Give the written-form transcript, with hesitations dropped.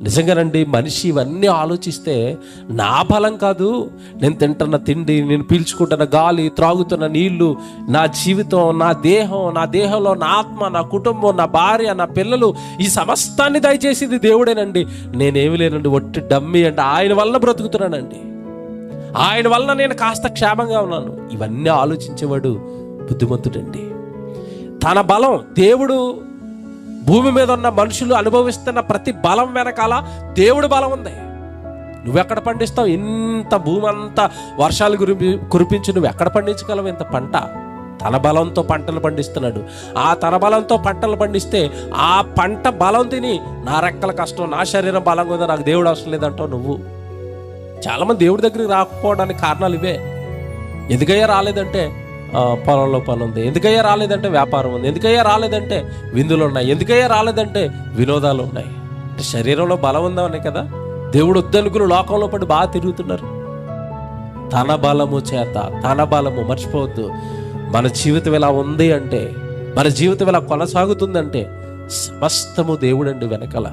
నిజంగానండి, మనిషి ఇవన్నీ ఆలోచిస్తే నా బలం కాదు, నేను తింటున్న తిండి, నేను పీల్చుకుంటున్న గాలి, త్రాగుతున్న నీళ్లు, నా జీవితం, నా దేహంలో నా ఆత్మ, నా కుటుంబం, నా భార్య, నా పిల్లలు, ఈ సమస్తాన్ని దయచేసింది దేవుడేనండి. నేనేమి లేనండి, ఒట్టి డమ్మి అంటే ఆయన వల్ల బ్రతుకుతున్నానండి, ఆయన వల్ల నేను కాస్త క్షేమంగా ఉన్నాను. ఇవన్నీ ఆలోచించేవాడు బుద్ధిమంతుడండి. తన బలం, దేవుడు భూమి మీద ఉన్న మనుషులు అనుభవిస్తున్న ప్రతి బలం వెనకాల దేవుడి బలం ఉంది. నువ్వెక్కడ పండిస్తావు? ఇంత భూమి అంతా వర్షాలు కురిపించి నువ్వు ఎక్కడ పండించగలవు ఇంత పంట? తన బలంతో పంటలు పండిస్తున్నాడు. ఆ తన బలంతో పంటలు పండిస్తే ఆ పంట బలం తిని నా రెక్కల కష్టం, నా శరీరం బలంగా ఉందో, నాకు దేవుడు అవసరం లేదంటావు నువ్వు. చాలామంది దేవుడి దగ్గరికి రాకపోవడానికి కారణాలు ఇవే. ఎందుకయ్యా రాలేదంటే పొలంలో పని ఉంది, ఎందుకయ్యా రాలేదంటే వ్యాపారం ఉంది, ఎందుకయ్యా రాలేదంటే విందులు ఉన్నాయి, ఎందుకయ్యా రాలేదంటే వినోదాలు ఉన్నాయి. శరీరంలో బలం ఉందామనే కదా దేవుడు వద్దనుకుని లోకంలో పడి బాగా తిరుగుతున్నారు. తన బలము చేత, తన బలము మర్చిపోవద్దు. మన జీవితం ఎలా ఉంది అంటే, మన జీవితం ఎలా కొనసాగుతుందంటే సమస్తము దేవుడండి వెనకాల.